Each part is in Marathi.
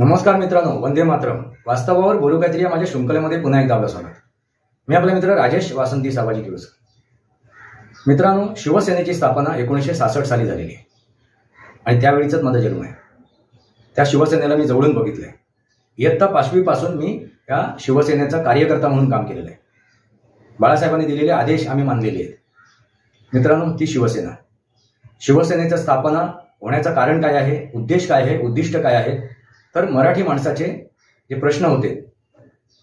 नमस्कार मित्रांनो, वंदे मातरम. वास्तवावर बोलू काहीतरी या माझ्या शृंखलेमध्ये पुन्हा एकदा आपलं स्वागत. मी आपला मित्र राजेश वासंती साबाजी किळुसकर. मित्रांनो, शिवसेनेची स्थापना 1966 साली झालेली आहे आणि त्यावेळीचाच माझा जन्म आहे. त्या शिवसेनेला मी जवळून बघितलं आहे. इयत्ता 5वी पासून मी या शिवसेनेचा कार्यकर्ता म्हणून काम केलेलं आहे. बाळासाहेबांनी दिलेले आदेश आम्ही मानलेले आहेत. मित्रांनो, ती शिवसेनेची स्थापना होण्याचं कारण काय आहे, उद्देश काय आहे, उद्दिष्ट काय आहे, तर मराठी माणसाचे जे प्रश्न होते,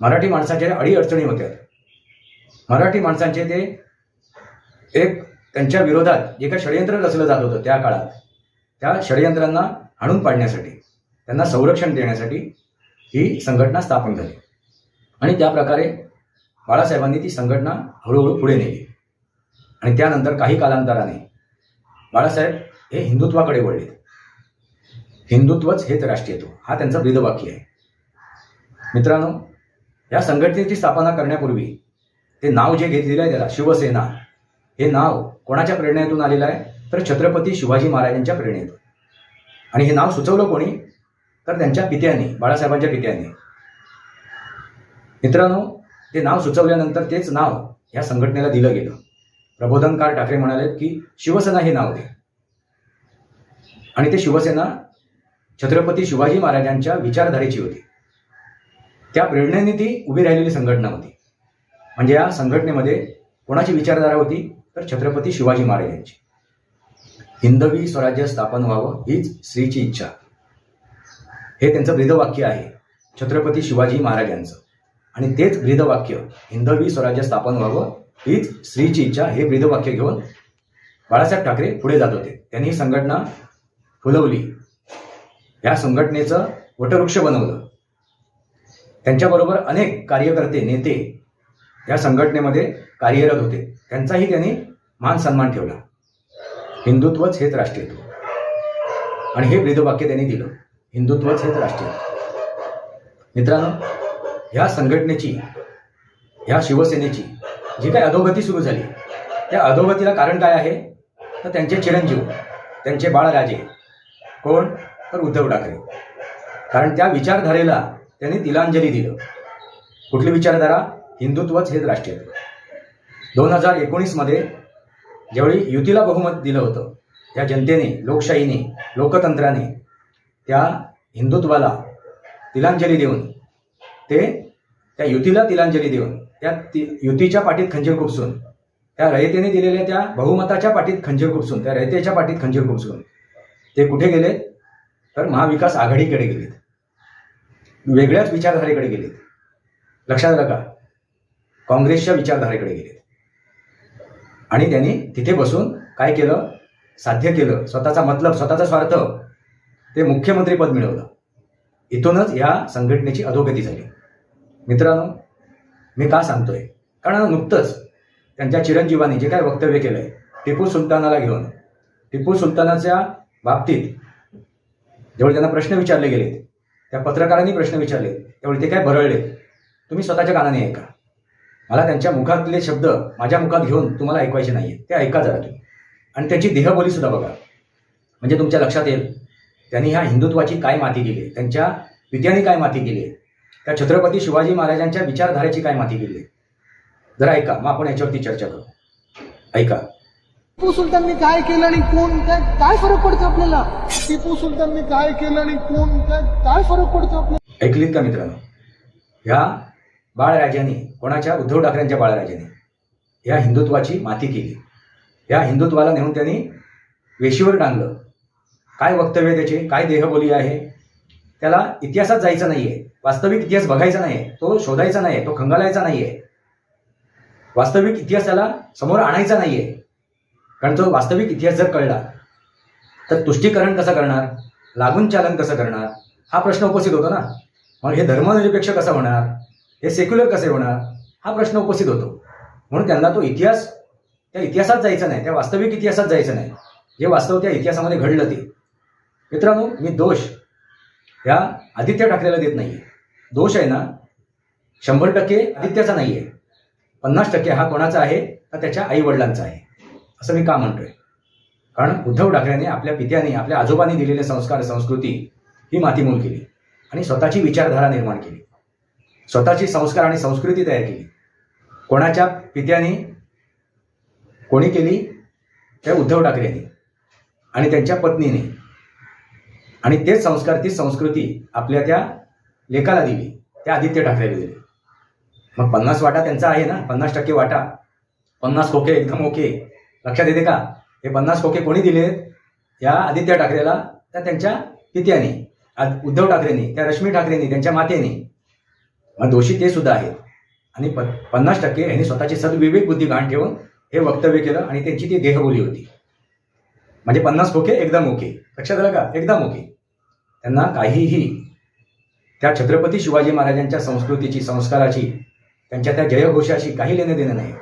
मराठी माणसाच्या अडीअडचणी होत्या, मराठी माणसांचे ते एक त्यांच्या विरोधात जे काही षडयंत्र रचलं जात होतं त्या काळात, त्या षडयंत्रांना हाणून पाडण्यासाठी, त्यांना संरक्षण देण्यासाठी ही संघटना स्थापन झाली. आणि त्या प्रकारे बाळासाहेबांनी ती संघटना हळूहळू पुढे नेली. आणि त्यानंतर काही कालांतराने बाळासाहेब हे हिंदुत्वाकडे वळले. हिंदुत्वच हेच राष्ट्रीयत्व, हा त्यांचा ब्रीदवाक्य आहे. मित्रांनो, या संघटनेची स्थापना करण्यापूर्वी ते नाव जे घेतलेलं आहे त्याला शिवसेना, हे नाव कोणाच्या प्रेरणेतून आलेलं आहे, तर छत्रपती शिवाजी महाराजांच्या प्रेरणेतून. आणि हे नाव सुचवलं कोणी, तर त्यांच्या पित्यांनी, बाळासाहेबांच्या पित्यांनी. मित्रांनो, ते नाव सुचवल्यानंतर तेच नाव या संघटनेला दिलं गेलं. प्रबोधनकार ठाकरे म्हणाले की शिवसेना हे नाव दे. आणि ते शिवसेना छत्रपती शिवाजी महाराजांच्या विचारधारेची होती. त्या प्रेरणेने ती उभी राहिलेली संघटना होती. म्हणजे या संघटनेमध्ये कोणाची विचारधारा होती, तर छत्रपती शिवाजी महाराजांची. हिंदवी स्वराज्य स्थापन व्हावं हीच श्रीची इच्छा, हे त्यांचं ब्रीदवाक्य आहे, छत्रपती शिवाजी महाराजांचं. आणि तेच ब्रीदवाक्य, हिंदवी स्वराज्य स्थापन व्हावं हीच श्रीची इच्छा, हे ब्रीदवाक्य घेऊन बाळासाहेब ठाकरे पुढे जात होते. त्यांनी ही संघटना फुलवली, या संघटनेचं वटवृक्ष बनवलं. त्यांच्याबरोबर अनेक कार्यकर्ते, नेते या संघटनेमध्ये कार्यरत होते. त्यांचाही त्यांनी मान सन्मान ठेवला. हिंदुत्वच हेच राष्ट्रीयत्व, आणि हे ब्रीदवाक्य त्यांनी दिलं, हिंदुत्वच हेच राष्ट्रीयत्व. मित्रांनो, ह्या संघटनेची, ह्या शिवसेनेची जी काही अधोगती सुरू झाली, त्या अधोगतीला कारण काय आहे, तर त्यांचे चिरंजीव, त्यांचे बाळराजे, कोण, तर उद्धव ठाकरे. कारण त्या विचारधारेला त्यांनी तिलांजली दिलं. कुठली विचारधारा, हिंदुत्वच हेच राष्ट्रीयत्व. 2019 मध्ये ज्यावेळी युतीला बहुमत दिलं होतं, त्या जनतेने, लोकशाहीने, लोकतंत्राने त्या हिंदुत्वाला तिलांजली देऊन, त्या युतीला तिलांजली देऊन, त्या युतीच्या पाठीत खंजीर खुपसून, त्या रयतेने दिलेल्या त्या बहुमताच्या पाठीत खंजीर खुपसून, त्या रयतेच्या पाठीत खंजीर खुपसून ते कुठे गेले, तर महाविकास आघाडीकडे गेलेत. वेगळ्याच विचारधारेकडे गेलेत. लक्षात आलं का? काँग्रेसच्या विचारधारेकडे गेलेत. आणि त्यांनी तिथे बसून काय केलं, साध्य केलं, स्वतःचा मतलब, स्वतःचा स्वार्थ, ते मुख्यमंत्रीपद मिळवलं. इथूनच या संघटनेची अधोगती झाली. मित्रांनो, मी का सांगतोय, कारण नुकतंच त्यांच्या चिरंजीवांनी जे काय वक्तव्य केलंय टिपू सुलतानाला घेऊन, टिपू सुलतानाच्या बाबतीत जेव्हा त्यांना प्रश्न विचारले गेले, त्या पत्रकारांनी प्रश्न विचारले, त्यावेळी ते काय भरळले. तुम्ही स्वतःच्या कानाने ऐका. मला त्यांच्या मुखातले शब्द माझ्या मुखात घेऊन तुम्हाला ऐकवायचे नाहीये, ते ऐका जरा तुम्ही. आणि त्यांची देहबोली सुद्धा बघा, म्हणजे तुमच्या लक्षात येईल त्यांनी ह्या हिंदुत्वाची काय माती केली, त्यांच्या पित्यांनी काय माती केली, त्या छत्रपती शिवाजी महाराजांच्या विचारधारेची काय माती केली. जरा ऐका, मग आपण याच्यावरती चर्चा करू. ऐका. टिपू सुलतानने काय केलं आणि कोण काय फरक पडतो आपल्याला. टिपू सुलतानने काय केलं आणि कोण काय फरक पडतो आपल्याला. ऐकलीत का मित्रांनो? ह्या बाळराजांनी, कोणाच्या, उद्धव ठाकरेंच्या बाळराजांनी ह्या हिंदुत्वाची माती केली. ह्या हिंदुत्वाला नेऊन त्यांनी वेशीवर टांगलं. काय वक्तव्य त्याचे, काय देहबोली आहे, त्याला इतिहासात जायचं नाहीये, वास्तविक इतिहास बघायचा नाही, तो शोधायचा नाही, तो खंगालायचा नाहीये, वास्तविक इतिहास त्याला समोर आणायचा नाहीये. कारण तो वास्तविक इतिहास जर कळला तर तुष्टीकरण कसं करणार, लागून चालन कसं करणार, हा प्रश्न उपस्थित होतो ना. मग हे धर्मनिरपेक्ष कसं होणार, हे सेक्युलर कसे होणार, हा प्रश्न उपस्थित होतो. म्हणून त्यांना तो इतिहास, त्या इतिहासात जायचं नाही, त्या वास्तविक इतिहासात जायचं नाही, जे वास्तव त्या इतिहासामध्ये घडलं ते. मित्रांनो, मी दोष ह्या आदित्य ठाकरेला देत नाहीये. दोष आहे ना 100% आदित्याचा नाहीये, 50% हा कोणाचा आहे, तर त्याच्या आई वडिलांचा आहे, असं मी का म्हणतोय. कारण उद्धव ठाकरेंनी आपल्या पित्यांनी, आपल्या आजोबांनी दिलेले संस्कार, संस्कृती ही मातीमोल केली. आणि स्वतःची विचारधारा निर्माण केली, स्वतःची संस्कार आणि संस्कृती तयार केली. कोणाच्या पित्याने कोणी केली? त्या उद्धव ठाकरेंनी आणि त्यांच्या पत्नीने. आणि तेच संस्कार, ती संस्कृती आपल्या त्या लेकाला दिली, त्या आदित्य ठाकरेला दिली. मग 50 वाटा त्यांचा आहे ना, 50% वाटा, 50 खोके एकदम ओके. लक्षात येते का? हे 50 खोके कोणी दिले? या आदित्य ठाकरेला, त्या त्यांच्या पित्याने, उद्धव ठाकरेंनी, त्या रश्मी ठाकरेंनी, त्यांच्या मातेने. मग दोषी ते सुद्धा आहेत. आणि 50% यांनी स्वतःची सद्विवेक बुद्धी गहाण ठेवून हे वक्तव्य केलं आणि त्यांची ती देहबोली होती. म्हणजे 50 खोके एकदम ओके. लक्षात आलं का? एकदम ओके. त्यांना काहीही त्या छत्रपती शिवाजी महाराजांच्या संस्कृतीची, संस्काराची, त्यांच्या त्या जयघोषाशी काही लेणं देणं नाही.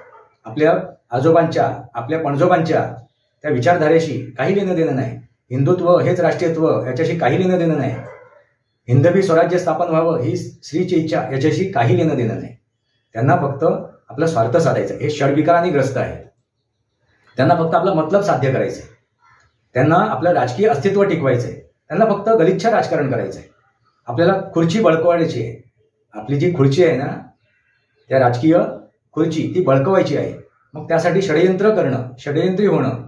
आपल्या आजोबांच्या, आपल्या पणजोबांच्या त्या विचारधारेशी काही लेणं देणं नाही. हिंदुत्व हेच राष्ट्रीयत्व याच्याशी काही लेणं देणं नाही. हिंदवी स्वराज्य स्थापन व्हावं ही स्त्रीची इच्छा याच्याशी काही लेणं देणं नाही. त्यांना फक्त आपला स्वार्थ साधायचा. हे षडविकारांनी ग्रस्त आहेत. त्यांना फक्त आपला मतलब साध्य करायचं आहे. त्यांना आपलं राजकीय अस्तित्व टिकवायचं आहे. त्यांना फक्त गलिच्छ राजकारण करायचं आहे. आपल्याला खुर्ची बळकवायची आहे. आपली जी खुर्ची आहे ना, त्या राजकीय खुर्ची ती बळकवायची आहे. मग त्यासाठी षडयंत्र करणं, षडयंत्री होणं,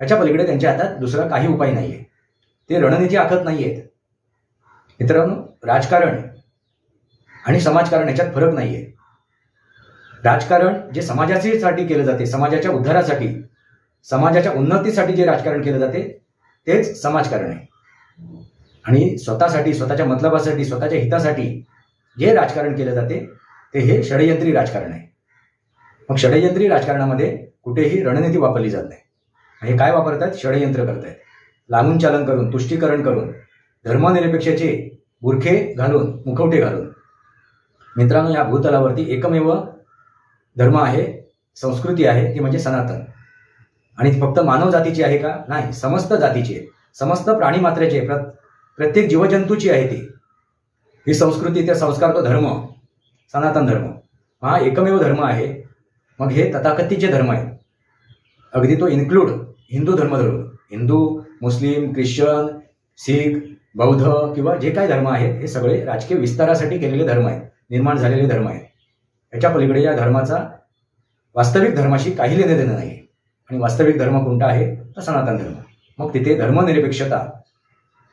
याच्या पलीकडे त्यांच्या हातात दुसरा काही उपाय नाही आहे. ते रणनीती आखत नाही आहेत. मित्रांनो, राजकारण आणि समाजकारण याच्यात फरक नाही आहे. राजकारण जे समाजासाठी केलं जाते, समाजाच्या उद्धारासाठी, समाजाच्या उन्नतीसाठी जे राजकारण केलं जाते तेच समाजकारण आहे. आणि स्वतःसाठी, स्वतःच्या मतलबासाठी, स्वतःच्या हितासाठी जे राजकारण केलं जाते ते हे षडयंत्री राजकारण आहे. मग षडयंत्री राजकारणामध्ये कुठेही रणनीती वापरली जात नाही. हे काय वापरतात? षडयंत्र करतायत. लांबून चालन करून, तुष्टीकरण करून, धर्मनिरपेक्षाचे बुरखे घालून, मुखवटे घालून. मित्रांनो, या भूतलावरती एकमेव धर्म आहे, संस्कृती आहे, ती म्हणजे सनातन. आणि ती फक्त मानव जातीची आहे का? नाही, समस्त जातीची आहे, समस्त प्राणी मात्रेची आहे, प्रत्येक जीवजंतूची आहे ती. ही संस्कृती, ते संस्कार, तो धर्म, सनातन धर्म हा एकमेव धर्म आहे. मग हे तथाकथितचे धर्म आहेत. अगदी तो इन्क्लूड हिंदू धर्म धरून, हिंदू, मुस्लिम, ख्रिश्चन, शीख, बौद्ध किंवा जे काही धर्म आहेत हे सगळे राजकीय विस्तारासाठी केलेले धर्म आहेत, निर्माण झालेले धर्म आहेत. याच्या पलीकडे या धर्माचा वास्तविक धर्माशी काही लेणं देणं नाही. आणि वास्तविक धर्म कोणता आहे? तर सनातन धर्म. मग तिथे धर्मनिरपेक्षता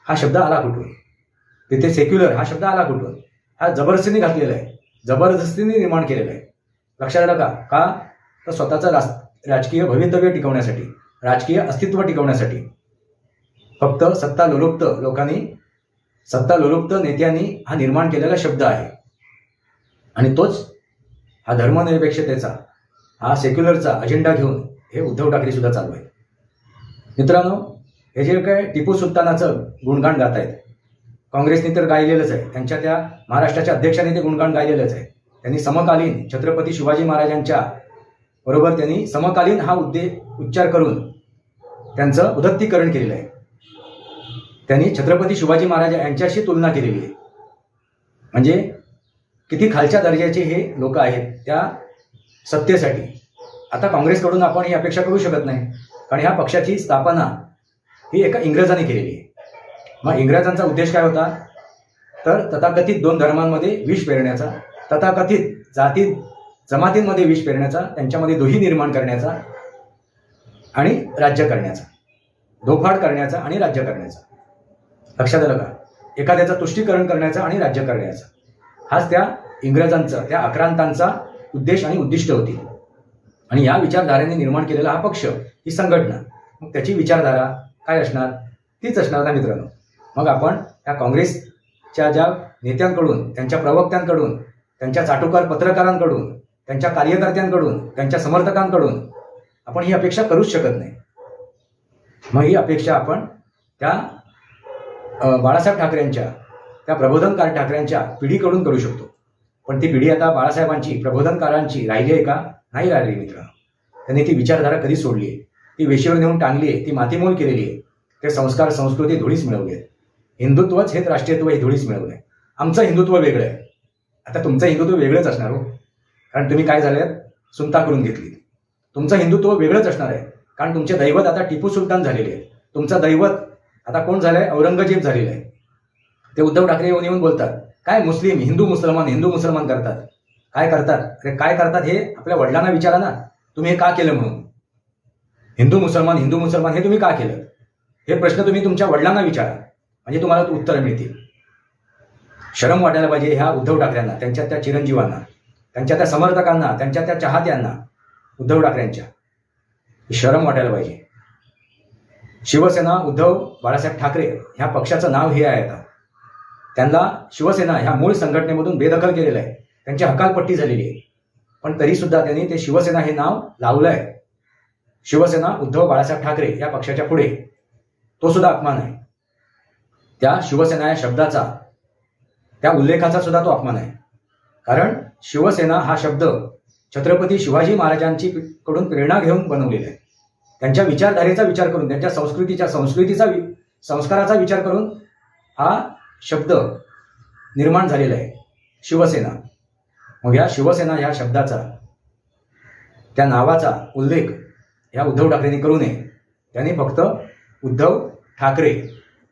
हा शब्द आला कुठून? तिथे सेक्युलर हा शब्द आला कुठून? हा जबरदस्तीने घातलेला आहे, जबरदस्तीने निर्माण केलेला आहे. लक्षात आलं का? का? तर स्वतःचं राजकीय भवितव्य टिकवण्यासाठी, राजकीय अस्तित्व टिकवण्यासाठी. फक्त सत्ता लोलुप्त लोकांनी, सत्ता लोलुप्त नेत्यांनी हा निर्माण केलेला शब्द आहे. आणि तोच हा धर्मनिरपेक्षतेचा, हा सेक्युलरचा अजेंडा घेऊन हे उद्धव ठाकरे सुद्धा चालू आहेत. मित्रांनो, हे जे काय टिपू सुलतानाचं गुणगान गात आहेत, काँग्रेसने तर गायलेलंच आहे. त्यांच्या त्या महाराष्ट्राच्या अध्यक्षांनी ते गुणगान गायलेलंच आहे. त्यांनी समकालीन छत्रपती शिवाजी महाराजांच्या बरोबर त्यांनी समकालीन हा उच्चार करून त्यांचं उदत्तीकरण केलेलं आहे. त्यांनी छत्रपती शिवाजी महाराज यांच्याशी तुलना केलेली आहे. म्हणजे किती खालच्या दर्जाचे हे लोक आहेत त्या सत्तेसाठी. आता काँग्रेसकडून आपण ही अपेक्षा करू शकत नाही, कारण ह्या पक्षाची स्थापना ही एका इंग्रजांनी केलेली आहे. मग इंग्रजांचा उद्देश काय होता? तर तथाकथित दोन धर्मांमध्ये विष पेरण्याचा, तथाकथित जाती जमातींमध्ये विष पेरण्याचा, त्यांच्यामध्ये दुही निर्माण करण्याचा आणि राज्य करण्याचा, दोफाड करण्याचा आणि राज्य करण्याचा. लक्षात आलं का? एखाद्याचं तुष्टीकरण करण्याचा आणि राज्य करण्याचा, हाच त्या इंग्रजांचा, त्या आक्रांतांचा उद्देश आणि उद्दिष्ट होती. आणि या विचारधारेने निर्माण केलेला हा पक्ष, ही संघटना, मग त्याची विचारधारा काय असणार? तीच असणार ना मित्रांनो. मग आपण त्या काँग्रेसच्या ज्या नेत्यांकडून, त्यांच्या प्रवक्त्यांकडून, त्यांच्या चाटुकार पत्रकारांकडून, त्यांच्या कार्यकर्त्यांकडून, त्यांच्या समर्थकांकडून आपण ही अपेक्षा करूच शकत नाही. मग ही अपेक्षा आपण त्या बाळासाहेब ठाकरेंच्या, त्या प्रबोधनकार ठाकरेंच्या पिढीकडून करू शकतो. पण ती पिढी आता बाळासाहेबांची, प्रबोधनकारांची राहिली आहे का? नाही राहिली मित्रांनो. त्यांनी ती विचारधारा कधी सोडली आहे? ती वेशीवर नेऊन टांगली आहे, ती मातीमोल केलेली आहे. ते संस्कार, संस्कृती धुळीस मिळवली आहे. हिंदुत्वच हेच राष्ट्रीयत्व हे धुळीस मिळवलं आहे. आमचं हिंदुत्व वेगळं आहे. आता तुमचं हिंदुत्व वेगळंच असणार हो, कारण तुम्ही काय झाले? सुनता करून घेतली. तुमचं हिंदुत्व वेगळंच असणार आहे, कारण तुमचे दैवत आता टिपू सुलतान झालेले आहे. तुमचं दैवत आता कोण झालंय? औरंगजेब झालेलं आहे. ते उद्धव ठाकरे येऊन बोलतात, काय मुस्लिम हिंदू मुसलमान करतात, काय करतात, अरे काय करतात हे आपल्या वडिलांना विचारा ना, तुम्ही हे का केलं म्हणून. हिंदू मुसलमान हे तुम्ही का केलं, हे प्रश्न तुम्ही तुमच्या वडिलांना विचारा, म्हणजे तुम्हाला उत्तरं मिळतील. शरम वाटायला पाहिजे ह्या उद्धव ठाकरेंना, त्यांच्या त्या चिरंजीवांना, त्यांच्या त्या समर्थकांना, त्यांच्या त्या चाहत्यांना उद्धव ठाकरेंच्या शरम वाटायला पाहिजे. शिवसेना उद्धव बाळासाहेब ठाकरे ह्या पक्षाचं नाव हे आहे. आता त्यांना शिवसेना ह्या मूळ संघटनेमधून बेदखल केलेलं आहे, त्यांची हकालपट्टी झालेली आहे, पण तरी सुद्धा त्यांनी ते शिवसेना हे नाव लावलं आहे. शिवसेना उद्धव बाळासाहेब ठाकरे या पक्षाच्या पुढे तो सुद्धा अपमान आहे. त्या शिवसेना या शब्दाचा, त्या उल्लेखाचा सुद्धा तो अपमान आहे. कारण शिवसेना हा शब्द छत्रपती शिवाजी महाराजांची कडून प्रेरणा घेऊन बनवलेला आहे. त्यांच्या विचारधारेचा विचार करून, त्यांच्या संस्काराचा विचार करून हा शब्द निर्माण झालेला आहे शिवसेना. मग या शिवसेना ह्या शब्दाचा, त्या नावाचा उल्लेख ह्या उद्धव ठाकरेंनी करू नये. त्यांनी फक्त उद्धव ठाकरे,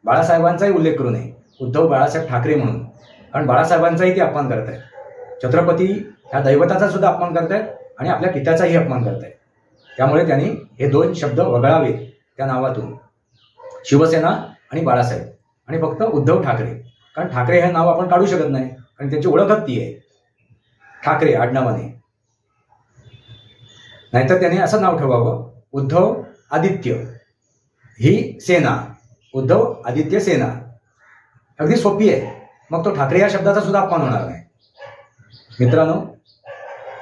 बाळासाहेबांचाही उल्लेख करू नये, उद्धव बाळासाहेब ठाकरे म्हणून. कारण बाळासाहेबांचाही ते अपमान करत आहेत, छत्रपती ह्या दैवताचा सुद्धा अपमान करत आहेत आणि आपल्या पित्याचाही अपमान करत आहेत. त्यामुळे त्यांनी हे दोन शब्द वगळावेत त्या नावातून, शिवसेना आणि बाळासाहेब, आणि फक्त उद्धव ठाकरे. कारण ठाकरे हे नाव आपण काढू शकत नाही, कारण त्यांची ओळखच ती आहे ठाकरे आडनावाने. नाहीतर त्याने असं नाव ठेवावं, उद्धव आदित्य ही सेना, उद्धव आदित्य सेना, अगदी सोपी आहे. मग तो ठाकरे या शब्दाचा सुद्धा अपमान होणार नाही. मित्रांनो,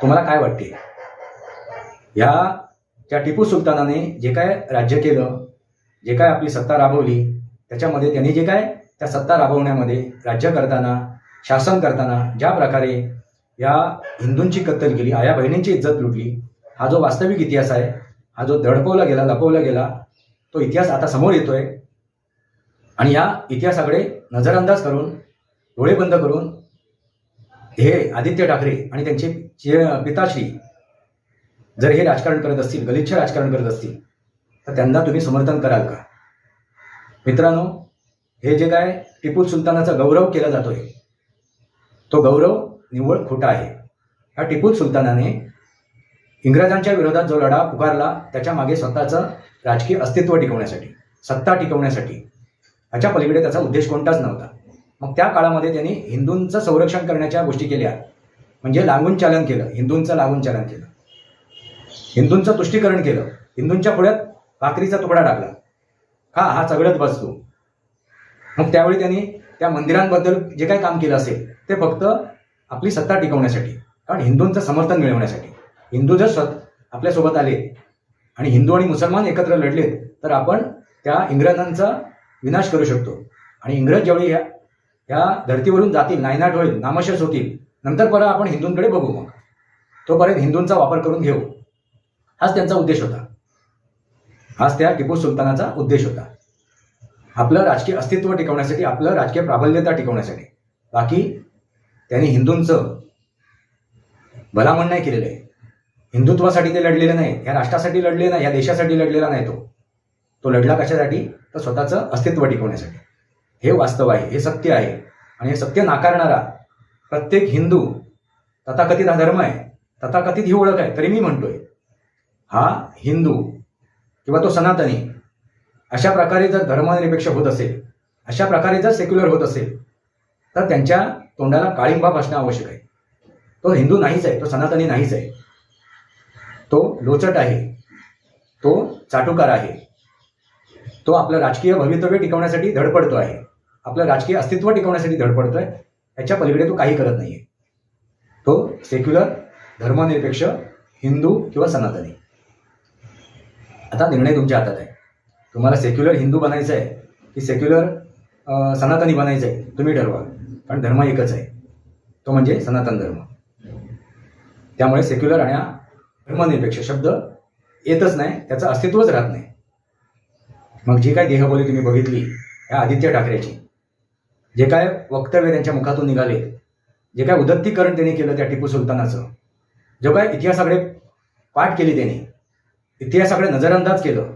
तुम्हाला काय वाटते, या त्या टिपू सुलतानाने जे काय राज्य केलं, जे काय आपली सत्ता राबवली, त्याच्यामध्ये त्यांनी जे काय त्या सत्ता राबवण्यामध्ये, राज्य करताना, शासन करताना ज्या प्रकारे या हिंदूंची कत्तल केली, आया बहिणींची इज्जत लुटली, हा जो वास्तविक इतिहास आहे, हा जो दडपवला गेला, लपवला गेला, तो इतिहास आता समोर येतोय. आणि या इतिहासाकडे नजरअंदाज करून, डोळे बंद करून हे आदित्य ठाकरे आणि त्यांचे पिताश्री जर हे राजकारण करत असतील, गलिच्छ राजकारण करत असतील, तर त्यांना तुम्ही समर्थन कराल का? मित्रांनो, हे जे काय टिपू सुलतानाचा गौरव केला जातोय, तो गौरव निव्वळ खोटा आहे. ह्या टिपू सुलतानाने इंग्रजांच्या विरोधात जो लढा पुकारला, त्याच्या मागे स्वतःचं राजकीय अस्तित्व टिकवण्यासाठी, सत्ता टिकवण्यासाठी, ह्याच्या पलीकडे त्याचा उद्देश कोणताच नव्हता. मग त्या काळामध्ये त्यांनी हिंदूंचं संरक्षण करण्याच्या गोष्टी केल्या, म्हणजे लागून चालन केलं, हिंदूंचं लागून चालन केलं, हिंदूंचं तुष्टीकरण केलं, हिंदूंच्या पुढ्यात भाकरीचा तुकडा टाकला, हा सगळंच बसतो. मग त्यावेळी त्यांनी त्या मंदिरांबद्दल जे काही काम केलं असेल, ते फक्त आपली सत्ता टिकवण्यासाठी, कारण हिंदूंचं समर्थन मिळवण्यासाठी. हिंदू जर आपल्यासोबत आले आणि हिंदू आणि मुसलमान एकत्र लढलेत, तर आपण त्या इंग्रजांचा विनाश करू शकतो. आणि इंग्रज ज्यावेळी या धर्तीवरून जातील, नायनाट होईल, नामशेष होतील, नंतर परत आपण हिंदूंकडे बघू, मग तोपर्यंत हिंदूंचा वापर करून घेऊ. हाच त्यांचा उद्देश होता, हाच त्या टिपू सुलतानाचा उद्देश होता, आपलं राजकीय अस्तित्व टिकवण्यासाठी, आपलं राजकीय प्राबल्यता टिकवण्यासाठी. बाकी त्यांनी हिंदूंचं भलामण नाही केलेलं आहे. हिंदुत्वासाठी ते लढलेले नाही, या राष्ट्रासाठी लढले नाही, या देशासाठी लढलेला नाही. तो लढला कशासाठी? तर स्वतःचं अस्तित्व टिकवण्यासाठी. हे वास्तव आहे, हे सत्य आहे. आणि हे सत्य नाकारणारा प्रत्येक हिंदू, तथाकथित हा धर्म आहे, तथाकथित ही ओळख आहे, तरी मी म्हणतोय, हा हिंदू किंवा तो सनातनी अशा प्रकारे जर धर्मनिरपेक्ष होत असेल, अशा प्रकारे जर सेक्युलर होत असेल, तर त्यांच्या तोंडाला काळिंबा असणं आवश्यक आहे. तो हिंदू नाहीच आहे, तो सनातनी नाहीच आहे, तो लोचट आहे, तो चाटुकार आहे, तो आपलं राजकीय भवितव्य टिकवण्यासाठी धडपडतो आहे, आपलं राजकीय अस्तित्व टिकवण्यासाठी धडपडतोय. याच्या पलीकडे तो काही करत नाहीये. तो सेक्युलर, धर्मनिरपेक्ष, हिंदू किंवा सनातनी. आता निर्णय तुमच्या हातात आहे. तुम्हाला सेक्युलर हिंदू बनायचं आहे की सेक्युलर सनातनी बनायचं आहे, तुम्ही ठरवा. कारण धर्म एकच आहे, तो म्हणजे सनातन धर्म. त्यामुळे सेक्युलर आणि धर्मनिरपेक्ष शब्द येतच नाही, त्याचं अस्तित्वच राहत नाही. मग जी काय देहबोली तुम्ही बघितली या आदित्य ठाकरेची, जे काय वक्तव्य त्यांच्या मुखातून निघाले, जे काय उदत्तीकरण त्यांनी केलं त्या टिपू सुलतानाचं, जो काय इतिहासाकडे पाठ केली त्यांनी, इतिहासाकडे नजरअंदाज केलं,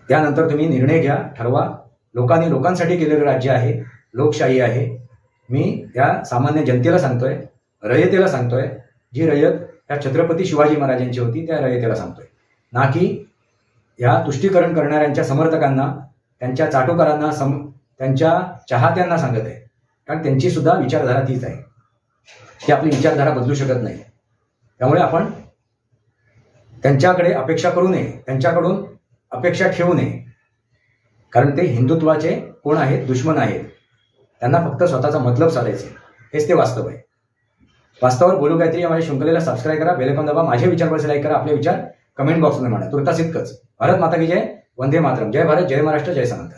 त्यानंतर तुम्ही निर्णय घ्या, ठरवा. लोकांनी लोकांसाठी केलेलं राज्य आहे, लोकशाही आहे. मी या सामान्य जनतेला सांगतोय, रयतेला सांगतोय, जी रयत या छत्रपती शिवाजी महाराजांची होती त्या रयतेला सांगतोय, ना की या तुष्टीकरण करणाऱ्यांच्या समर्थकांना, त्यांच्या चाटोकारांना, त्यांच्या चाहत्यांना सांगत आहे. कारण त्यांची सुद्धा विचारधारा तीच आहे. ती आपली विचारधारा बदलू शकत नाही. त्यामुळे आपण त्यांच्याकडे अपेक्षा करू नये, त्यांच्याकडून अपेक्षा ठेवू नये. कारण ते हिंदुत्वाचे कोण आहेत? दुश्मन आहेत. त्यांना फक्त स्वतःचा मतलब साधायचे, हेच ते वास्तव आहे. वास्तवावर बोलू काहीतरी या माझ्या शृंखलेला सबस्क्राईब करा, बेल आयकॉन दाबा, माझे विचार परिचय लाईक करा, आपले विचार कमेंट बॉक्समध्ये मांडा. तुर्तास इतकंच. भारत माता की जय, वंदे मातरम. जय भारत, जय महाराष्ट्र, जय समर्थ.